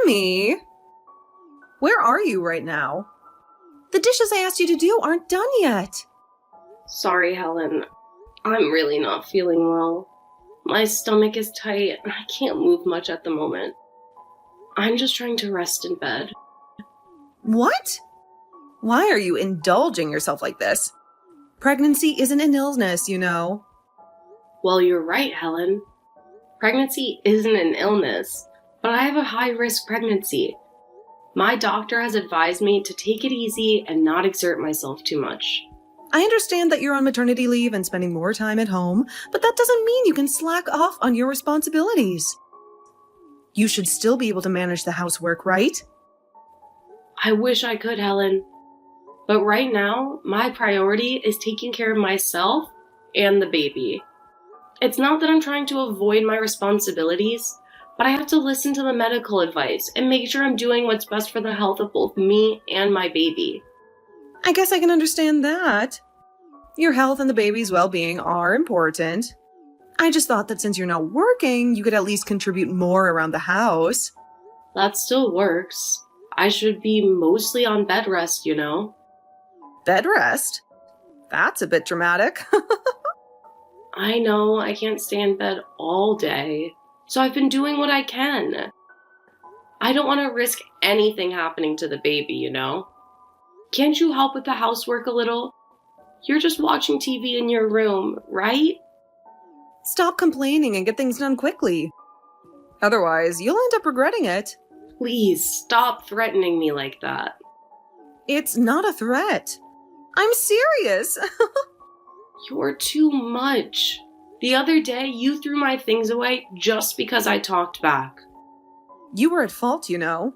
Sammy! Where are you right now? The dishes I asked you to do aren't done yet. Sorry, Helen. I'm really not feeling well. My stomach is tight and I can't move much at the moment. I'm just trying to rest in bed. What? Why are you indulging yourself like this? Pregnancy isn't an illness, you know. Well, you're right, Helen. Pregnancy isn't an illness, but I have a high-risk pregnancy. My doctor has advised me to take it easy and not exert myself too much. I understand that you're on maternity leave and spending more time at home, but that doesn't mean you can slack off on your responsibilities. You should still be able to manage the housework, right? I wish I could, Helen. But right now, my priority is taking care of myself and the baby. It's not that I'm trying to avoid my responsibilities, but I have to listen to the medical advice and make sure I'm doing what's best for the health of both me and my baby. I guess I can understand that. Your health and the baby's well-being are important. I just thought that since you're not working, you could at least contribute more around the house. That still works. I should be mostly on bed rest, you know. Bed rest? That's a bit dramatic. I know I can't stay in bed all day, so I've been doing what I can. I don't want to risk anything happening to the baby, you know. Can't you help with the housework a little? You're just watching TV in your room, right? Stop complaining and get things done quickly. Otherwise, you'll end up regretting it. Please, stop threatening me like that. It's not a threat. I'm serious. You're too much. The other day, you threw my things away just because I talked back. You were at fault, you know.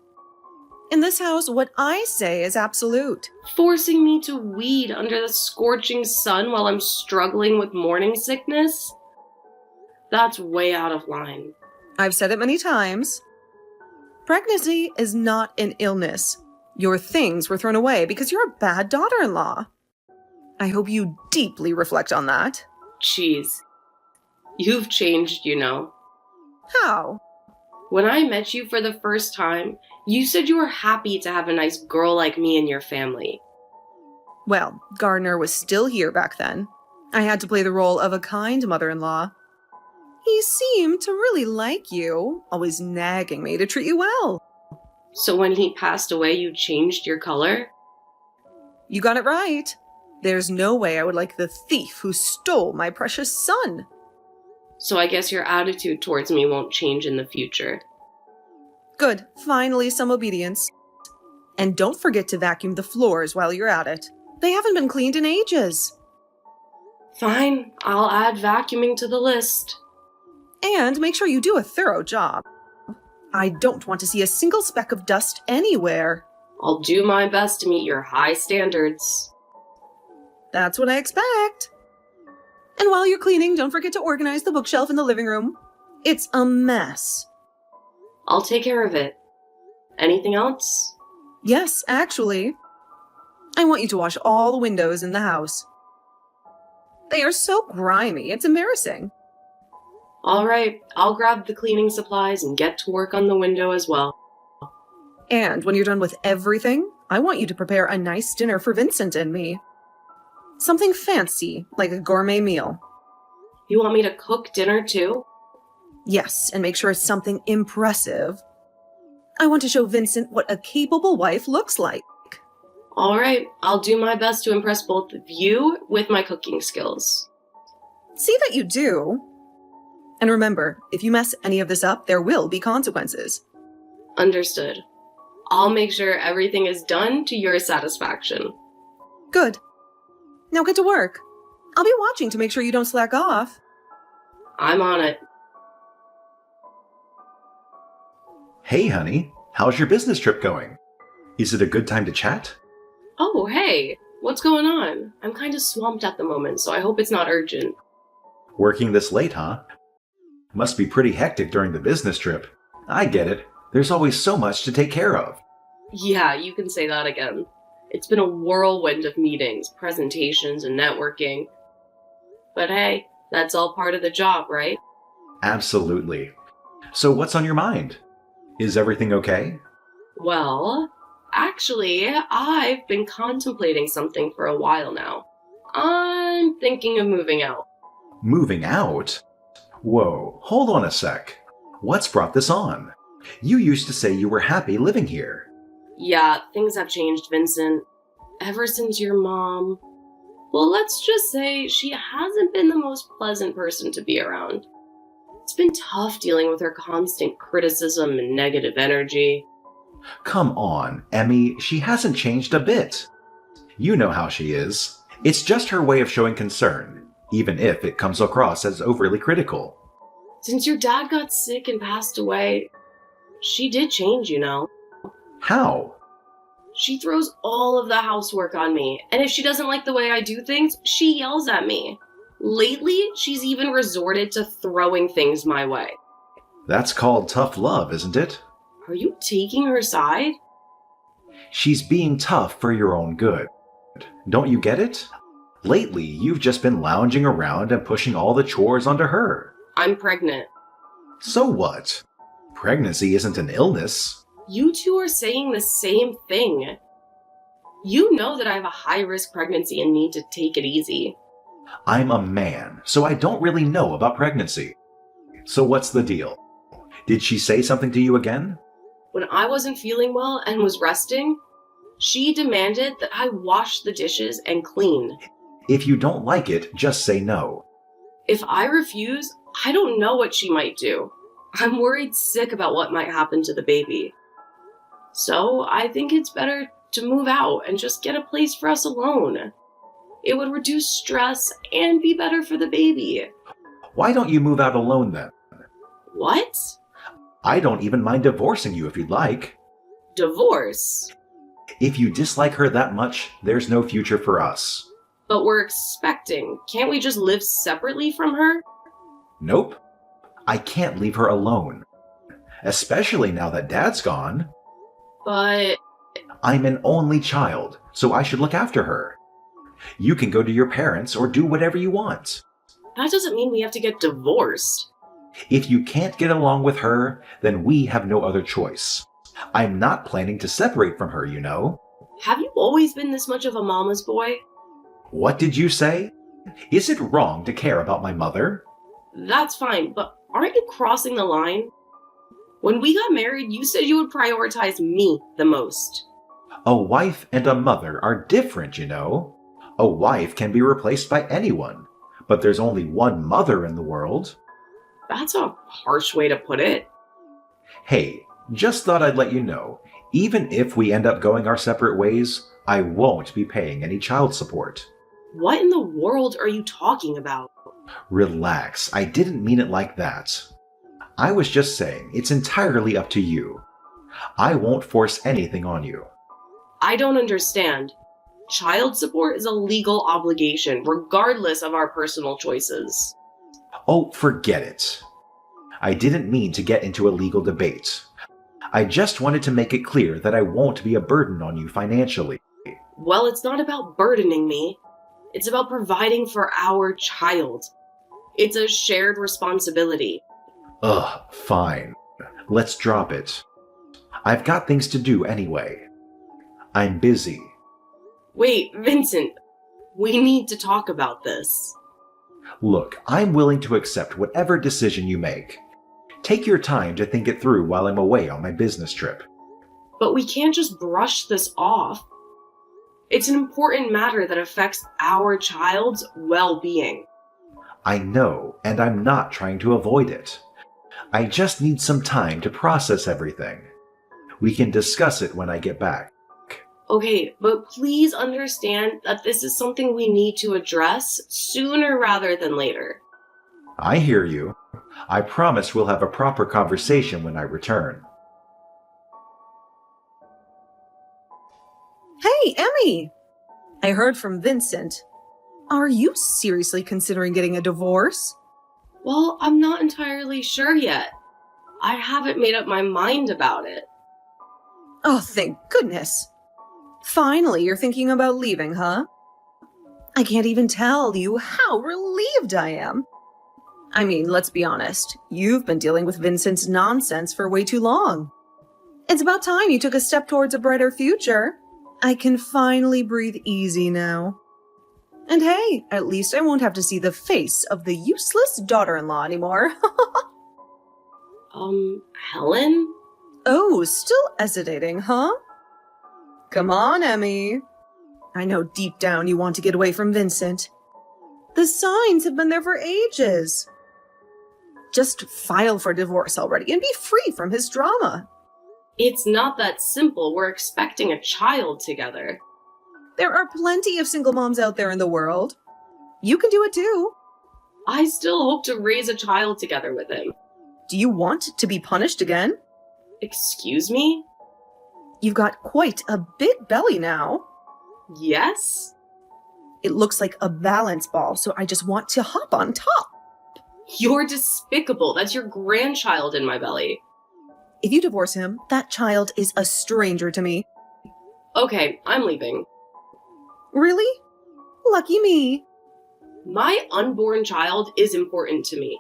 In this house, what I say is absolute. Forcing me to weed under the scorching sun while I'm struggling with morning sickness? That's way out of line. I've said it many times. Pregnancy is not an illness. Your things were thrown away because you're a bad daughter-in-law. I hope you deeply reflect on that. Jeez. You've changed, you know. How? When I met you for the first time, you said you were happy to have a nice girl like me in your family. Well, Gardner was still here back then. I had to play the role of a kind mother-in-law. He seemed to really like you, always nagging me to treat you well. So when he passed away, you changed your color? You got it right. There's no way I would like the thief who stole my precious son. So I guess your attitude towards me won't change in the future. Good. Finally, some obedience. And don't forget to vacuum the floors while you're at it. They haven't been cleaned in ages. Fine, I'll add vacuuming to the list. And make sure you do a thorough job. I don't want to see a single speck of dust anywhere. I'll do my best to meet your high standards. That's what I expect. And while you're cleaning, don't forget to organize the bookshelf in the living room. It's a mess. I'll take care of it. Anything else? Yes, actually. I want you to wash all the windows in the house. They are so grimy, it's embarrassing. All right, I'll grab the cleaning supplies and get to work on the window as well. And when you're done with everything, I want you to prepare a nice dinner for Vincent and me. Something fancy, like a gourmet meal. You want me to cook dinner too? Yes, and make sure it's something impressive. I want to show Vincent what a capable wife looks like. All right, I'll do my best to impress both of you with my cooking skills. See that you do. And remember, if you mess any of this up, there will be consequences. Understood. I'll make sure everything is done to your satisfaction. Good. Now get to work. I'll be watching to make sure you don't slack off. I'm on it. Hey, honey. How's your business trip going? Is it a good time to chat? Oh, hey. What's going on? I'm kind of swamped at the moment, so I hope it's not urgent. Working this late, huh? Must be pretty hectic during the business trip. I get it. There's always so much to take care of. Yeah, you can say that again. It's been a whirlwind of meetings, presentations, and networking. But hey, that's all part of the job, right? Absolutely. So what's on your mind? Is everything okay? Well, actually, I've been contemplating something for a while now. I'm thinking of moving out. Moving out? Whoa, hold on a sec. What's brought this on? You used to say you were happy living here. Yeah, things have changed, Vincent. Ever since your mom. Well, let's just say she hasn't been the most pleasant person to be around. It's been tough dealing with her constant criticism and negative energy. Come on, Emmy, she hasn't changed a bit. You know how she is. It's just her way of showing concern, even if it comes across as overly critical. Since your dad got sick and passed away, she did change, you know. How? She throws all of the housework on me, and if she doesn't like the way I do things, she yells at me. Lately, she's even resorted to throwing things my way. That's called tough love, isn't it? Are you taking her side? She's being tough for your own good. Don't you get it? Lately, you've just been lounging around and pushing all the chores onto her. I'm pregnant. So what? Pregnancy isn't an illness. You two are saying the same thing. You know that I have a high-risk pregnancy and need to take it easy. I'm a man, so I don't really know about pregnancy. So what's the deal? Did she say something to you again? When I wasn't feeling well and was resting, she demanded that I wash the dishes and clean. If you don't like it, just say no. If I refuse, I don't know what she might do. I'm worried sick about what might happen to the baby. So I think it's better to move out and just get a place for us alone. It would reduce stress and be better for the baby. Why don't you move out alone then? What? I don't even mind divorcing you if you'd like. Divorce? If you dislike her that much, there's no future for us. But we're expecting. Can't we just live separately from her? Nope. I can't leave her alone. Especially now that Dad's gone. But I'm an only child, so I should look after her. You can go to your parents or do whatever you want. that doesn't mean we have to get divorced. If you can't get along with her, then we have no other choice. I'm not planning to separate from her, you know. Have you always been this much of a mama's boy? What did you say? Is it wrong to care about my mother? That's fine, but aren't you crossing the line? When we got married, you said you would prioritize me the most. A wife and a mother are different, you know. A wife can be replaced by anyone, but there's only one mother in the world. That's a harsh way to put it. Hey, just thought I'd let you know, even if we end up going our separate ways, I won't be paying any child support. What in the world are you talking about? Relax, I didn't mean it like that. I was just saying it's entirely up to you. I won't force anything on you. I don't understand. Child support is a legal obligation, regardless of our personal choices. Oh, forget it. I didn't mean to get into a legal debate. I just wanted to make it clear that I won't be a burden on you financially. Well, it's not about burdening me. It's about providing for our child. It's a shared responsibility. Ugh, fine. Let's drop it. I've got things to do anyway. I'm busy. Wait, Vincent, we need to talk about this. Look, I'm willing to accept whatever decision you make. Take your time to think it through while I'm away on my business trip. But we can't just brush this off. It's an important matter that affects our child's well-being. I know, and I'm not trying to avoid it. I just need some time to process everything. We can discuss it when I get back. Okay, but please understand that this is something we need to address sooner rather than later. I hear you. I promise we'll have a proper conversation when I return. Hey, Emmy! I heard from Vincent. Are you seriously considering getting a divorce? Well, I'm not entirely sure yet. I haven't made up my mind about it. Oh, thank goodness. Finally, you're thinking about leaving, huh? I can't even tell you how relieved I am. I mean, let's be honest. You've been dealing with Vincent's nonsense for way too long. It's about time you took a step towards a brighter future. I can finally breathe easy now. And hey, at least I won't have to see the face of the useless daughter-in-law anymore. Helen? Oh, still hesitating, huh? Come on, Emmy. I know deep down you want to get away from Vincent. The signs have been there for ages. Just file for divorce already and be free from his drama. It's not that simple. We're expecting a child together. There are plenty of single moms out there in the world. You can do it too. I still hope to raise a child together with him. Do you want to be punished again? Excuse me? You've got quite a big belly now. Yes? It looks like a balance ball, so I just want to hop on top. You're despicable. That's your grandchild in my belly. If you divorce him, that child is a stranger to me. Okay, I'm leaving. Really? Lucky me. My unborn child is important to me.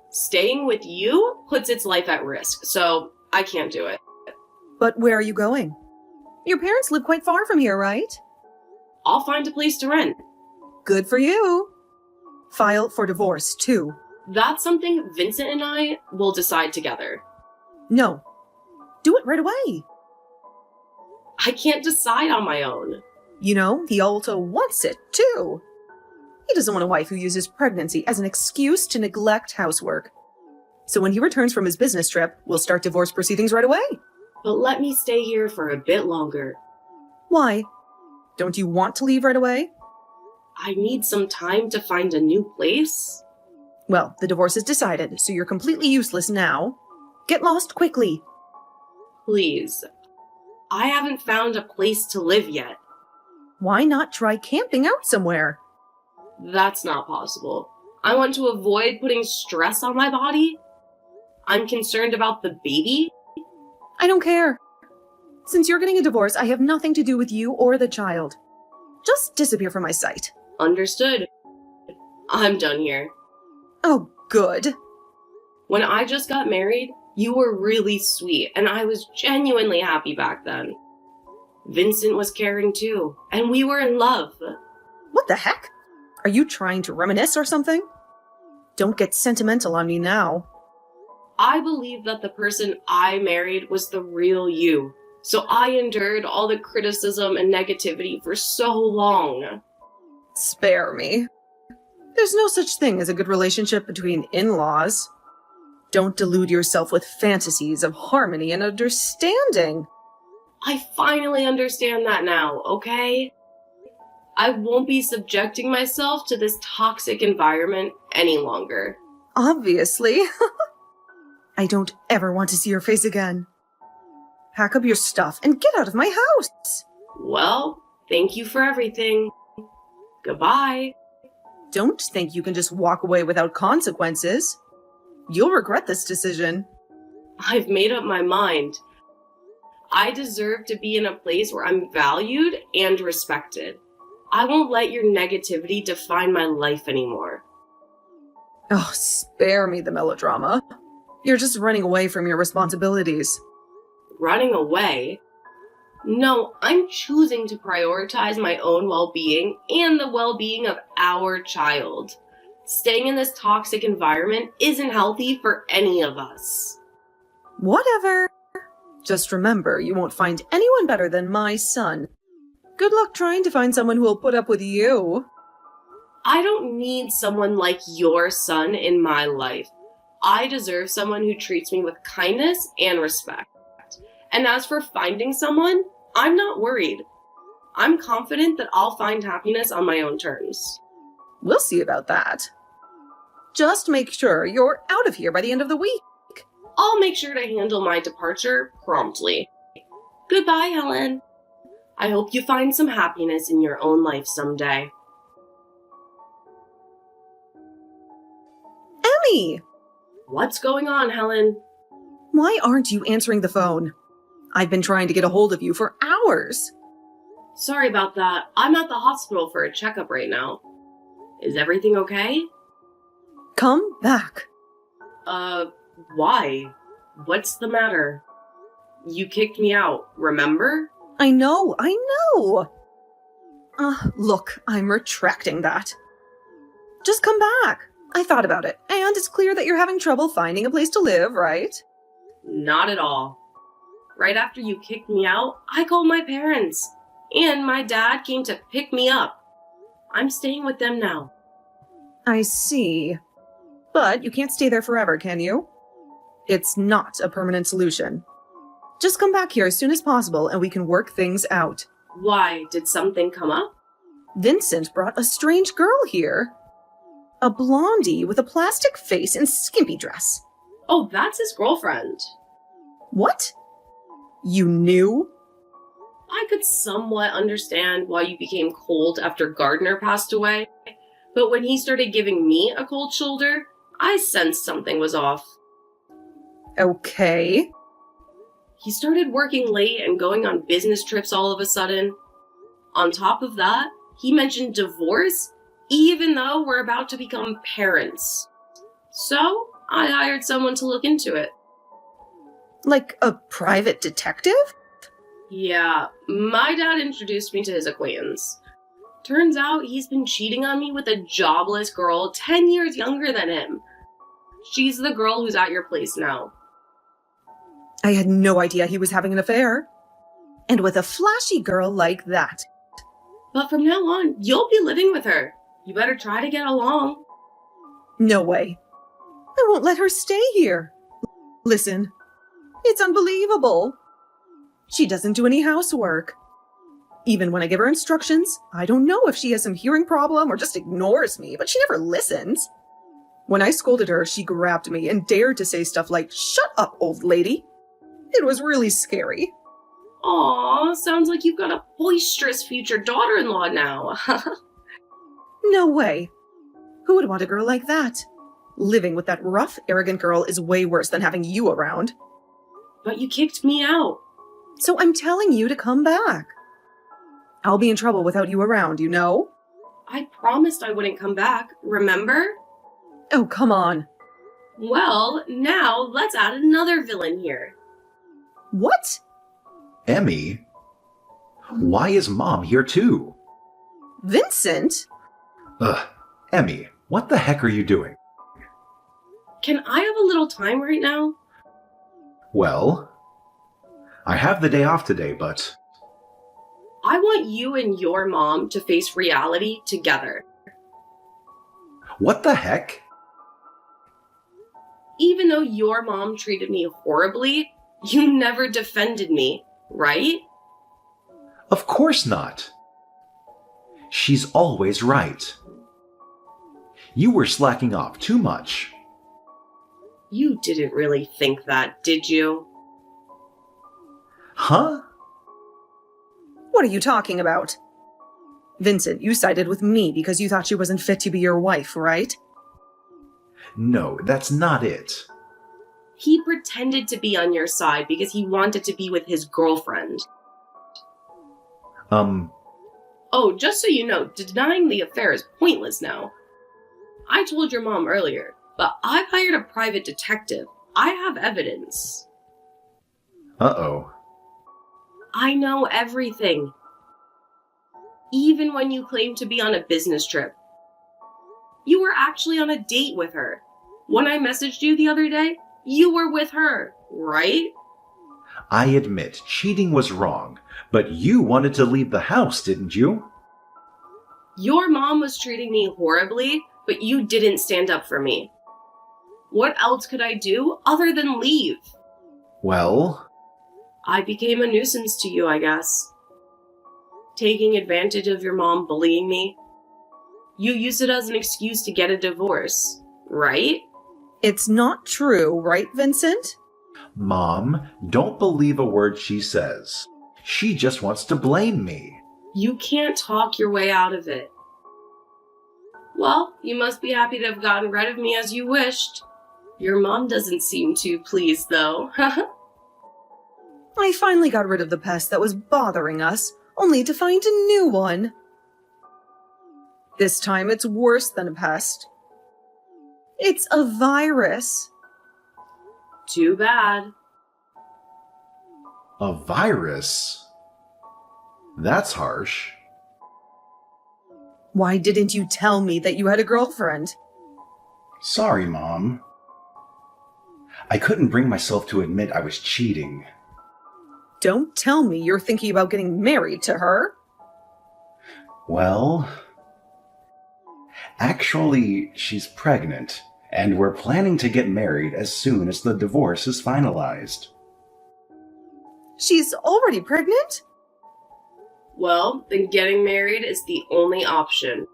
Staying with you puts its life at risk, so I can't do it. But where are you going? Your parents live quite far from here, right? I'll find a place to rent. Good for you. File for divorce, too. That's something Vincent and I will decide together. No. Do it right away. I can't decide on my own. You know, he also wants it, too. He doesn't want a wife who uses pregnancy as an excuse to neglect housework. So when he returns from his business trip, we'll start divorce proceedings right away. But let me stay here for a bit longer. Why? Don't you want to leave right away? I need some time to find a new place. Well, the divorce is decided, so you're completely useless now. Get lost quickly. Please. I haven't found a place to live yet. Why not try camping out somewhere? That's not possible. I want to avoid putting stress on my body. I'm concerned about the baby. I don't care. Since you're getting a divorce, I have nothing to do with you or the child. Just disappear from my sight. Understood. I'm done here. Oh, good. When I just got married, you were really sweet, and I was genuinely happy back then. Vincent was caring too, and we were in love. What the heck? Are you trying to reminisce or something? Don't get sentimental on me now. I believe that the person I married was the real you, so I endured all the criticism and negativity for so long. Spare me. There's no such thing as a good relationship between in-laws. Don't delude yourself with fantasies of harmony and understanding. I finally understand that now, okay? I won't be subjecting myself to this toxic environment any longer. Obviously. I don't ever want to see your face again. Pack up your stuff and get out of my house. Well, thank you for everything. Goodbye. Don't think you can just walk away without consequences. You'll regret this decision. I've made up my mind. I deserve to be in a place where I'm valued and respected. I won't let your negativity define my life anymore. Oh, spare me the melodrama. You're just running away from your responsibilities. Running away? No, I'm choosing to prioritize my own well-being and the well-being of our child. Staying in this toxic environment isn't healthy for any of us. Whatever. Just remember, you won't find anyone better than my son. Good luck trying to find someone who will put up with you. I don't need someone like your son in my life. I deserve someone who treats me with kindness and respect. And as for finding someone, I'm not worried. I'm confident that I'll find happiness on my own terms. We'll see about that. Just make sure you're out of here by the end of the week. I'll make sure to handle my departure promptly. Goodbye, Helen. I hope you find some happiness in your own life someday. Emmy! What's going on, Helen? Why aren't you answering the phone? I've been trying to get a hold of you for hours. Sorry about that. I'm at the hospital for a checkup right now. Is everything okay? Come back. Why? What's the matter? You kicked me out, remember? I know. Look, I'm retracting that. Just come back. I thought about it, and it's clear that you're having trouble finding a place to live, right? Not at all. Right after you kicked me out, I called my parents, and my dad came to pick me up. I'm staying with them now. I see. But you can't stay there forever, can you? It's not a permanent solution. Just come back here as soon as possible and we can work things out. Why, did something come up? Vincent brought a strange girl here. A blondie with a plastic face and skimpy dress. Oh, that's his girlfriend. What? You knew? I could somewhat understand why you became cold after Gardner passed away, but when he started giving me a cold shoulder, I sensed something was off. Okay. He started working late and going on business trips all of a sudden. On top of that, he mentioned divorce, even though we're about to become parents. So, I hired someone to look into it. Like a private detective? Yeah, my dad introduced me to his acquaintance. Turns out he's been cheating on me with a jobless girl 10 years younger than him. She's the girl who's at your place now. I had no idea he was having an affair. And with a flashy girl like that. But from now on, you'll be living with her. You better try to get along. No way. I won't let her stay here. Listen, it's unbelievable. She doesn't do any housework. Even when I give her instructions, I don't know if she has some hearing problem or just ignores me, but she never listens. When I scolded her, she grabbed me and dared to say stuff like, "Shut up, old lady." It was really scary. Aw, sounds like you've got a boisterous future daughter-in-law now. No way. Who would want a girl like that? Living with that rough, arrogant girl is way worse than having you around. But you kicked me out. So I'm telling you to come back. I'll be in trouble without you around, you know? I promised I wouldn't come back, remember? Oh, come on. Well, now let's add another villain here. What? Emmy? Why is Mom here too? Vincent? Ugh, Emmy, what the heck are you doing? Can I have a little time right now? Well, I have the day off today, but... I want you and your mom to face reality together. What the heck? Even though your mom treated me horribly, you never defended me, right? Of course not. She's always right. You were slacking off too much. You didn't really think that, did you? Huh? What are you talking about? Vincent, you sided with me because you thought she wasn't fit to be your wife, right? No, that's not it. He pretended to be on your side because he wanted to be with his girlfriend. Oh, just so you know, denying the affair is pointless now. I told your mom earlier, but I've hired a private detective. I have evidence. Uh-oh. I know everything. Even when you claimed to be on a business trip. You were actually on a date with her. When I messaged you the other day, you were with her, right? I admit, cheating was wrong, but you wanted to leave the house, didn't you? Your mom was treating me horribly, but you didn't stand up for me. What else could I do other than leave? Well... I became a nuisance to you, I guess. Taking advantage of your mom bullying me. You used it as an excuse to get a divorce, right? It's not true, right, Vincent? Mom, don't believe a word she says. She just wants to blame me. You can't talk your way out of it. Well, you must be happy to have gotten rid of me as you wished. Your mom doesn't seem too pleased, though. I finally got rid of the pest that was bothering us, only to find a new one. This time it's worse than a pest. It's a virus. Too bad. A virus? That's harsh. Why didn't you tell me that you had a girlfriend? Sorry, Mom. I couldn't bring myself to admit I was cheating. Don't tell me you're thinking about getting married to her. Well, actually, she's pregnant, and we're planning to get married as soon as the divorce is finalized. She's already pregnant? Well, then getting married is the only option.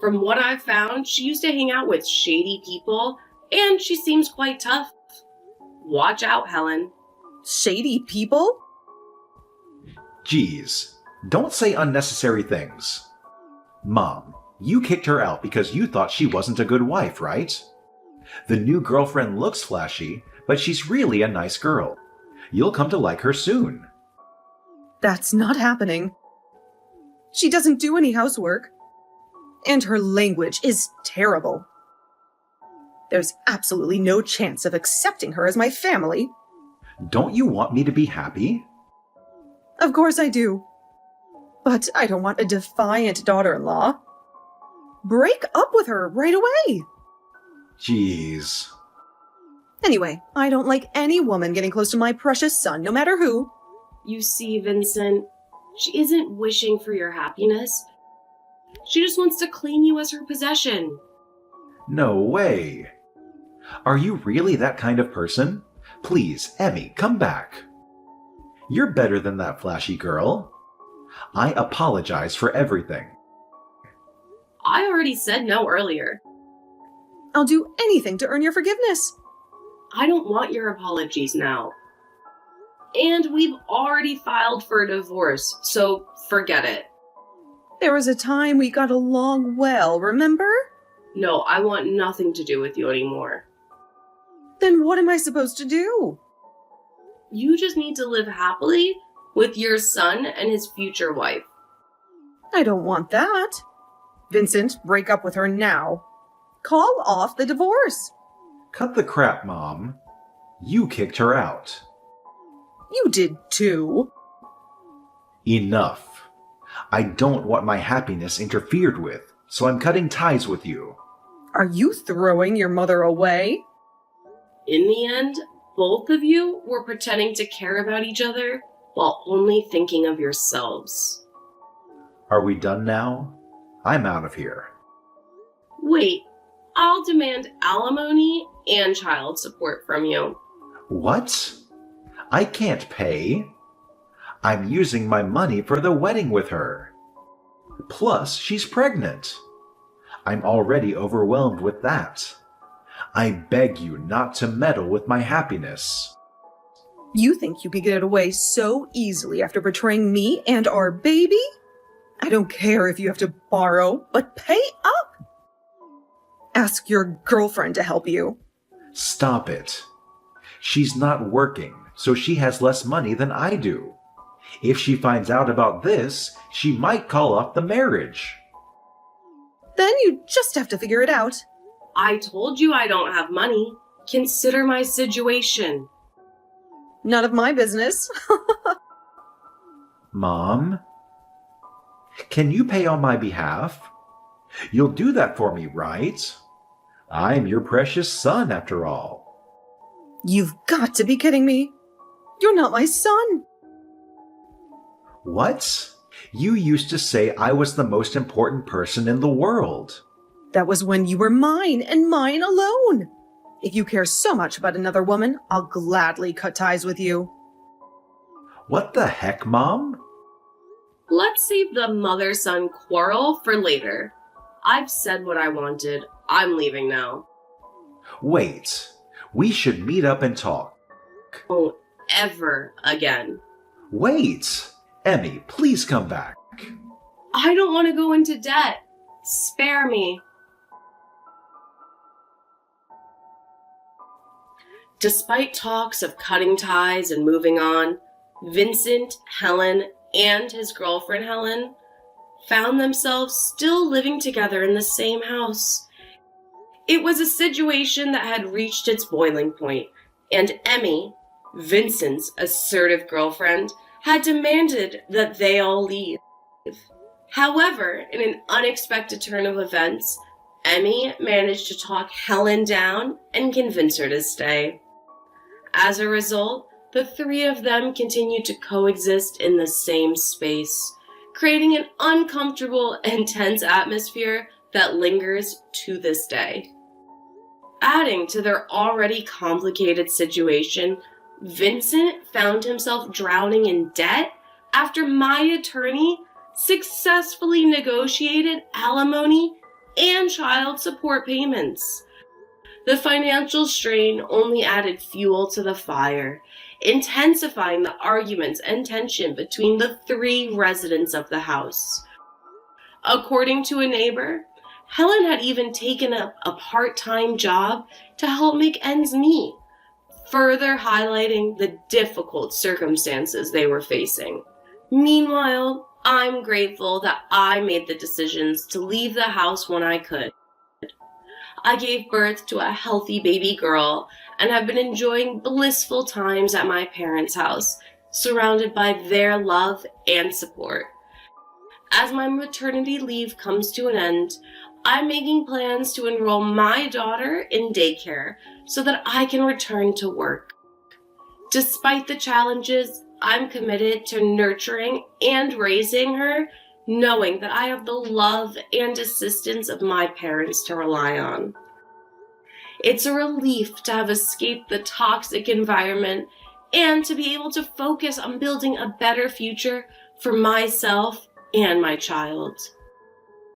From what I've found, she used to hang out with shady people, and she seems quite tough. Watch out, Helen. Shady people? Geez, don't say unnecessary things. Mom, you kicked her out because you thought she wasn't a good wife, right? The new girlfriend looks flashy, but she's really a nice girl. You'll come to like her soon. That's not happening. She doesn't do any housework. And her language is terrible. There's absolutely no chance of accepting her as my family. Don't you want me to be happy? Of course I do. But I don't want a defiant daughter-in-law. Break up with her right away. Jeez. Anyway, I don't like any woman getting close to my precious son, no matter who. You see, Vincent, she isn't wishing for your happiness. She just wants to claim you as her possession. No way. Are you really that kind of person? Please, Emmy, come back. You're better than that flashy girl. I apologize for everything. I already said no earlier. I'll do anything to earn your forgiveness. I don't want your apologies now. And we've already filed for a divorce, so forget it. There was a time we got along well, remember? No, I want nothing to do with you anymore. Then what am I supposed to do? You just need to live happily with your son and his future wife. I don't want that. Vincent, break up with her now. Call off the divorce. Cut the crap, Mom. You kicked her out. You did too. Enough. I don't want my happiness interfered with, so I'm cutting ties with you. Are you throwing your mother away? In the end, both of you were pretending to care about each other while only thinking of yourselves. Are we done now? I'm out of here. Wait, I'll demand alimony and child support from you. What? I can't pay. I'm using my money for the wedding with her. Plus, she's pregnant. I'm already overwhelmed with that. I beg you not to meddle with my happiness. You think you could get away so easily after betraying me and our baby? I don't care if you have to borrow, but pay up. Ask your girlfriend to help you. Stop it. She's not working, so she has less money than I do. If she finds out about this, she might call off the marriage. Then you just have to figure it out. I told you I don't have money. Consider my situation. None of my business. Mom? Can you pay on my behalf? You'll do that for me, right? I'm your precious son, after all. You've got to be kidding me. You're not my son. What? You used to say I was the most important person in the world. That was when you were mine and mine alone. If you care so much about another woman, I'll gladly cut ties with you. What the heck, Mom? Let's save the mother-son quarrel for later. I've said what I wanted. I'm leaving now. Wait. We should meet up and talk. Won't ever again. Wait. Emmy, please come back. I don't want to go into debt. Spare me. Despite talks of cutting ties and moving on, Vincent, Helen, and his girlfriend Helen found themselves still living together in the same house. It was a situation that had reached its boiling point, and Emmy, Vincent's assertive girlfriend had demanded that they all leave. However, in an unexpected turn of events, Emmy managed to talk Helen down and convince her to stay. As a result, the three of them continued to coexist in the same space, creating an uncomfortable and tense atmosphere that lingers to this day. Adding to their already complicated situation, Vincent found himself drowning in debt after my attorney successfully negotiated alimony and child support payments. The financial strain only added fuel to the fire, intensifying the arguments and tension between the three residents of the house. According to a neighbor, Helen had even taken up a part-time job to help make ends meet, further highlighting the difficult circumstances they were facing. Meanwhile, I'm grateful that I made the decisions to leave the house when I could. I gave birth to a healthy baby girl and have been enjoying blissful times at my parents' house, surrounded by their love and support. As my maternity leave comes to an end, I'm making plans to enroll my daughter in daycare so that I can return to work. Despite the challenges, I'm committed to nurturing and raising her, knowing that I have the love and assistance of my parents to rely on. It's a relief to have escaped the toxic environment and to be able to focus on building a better future for myself and my child.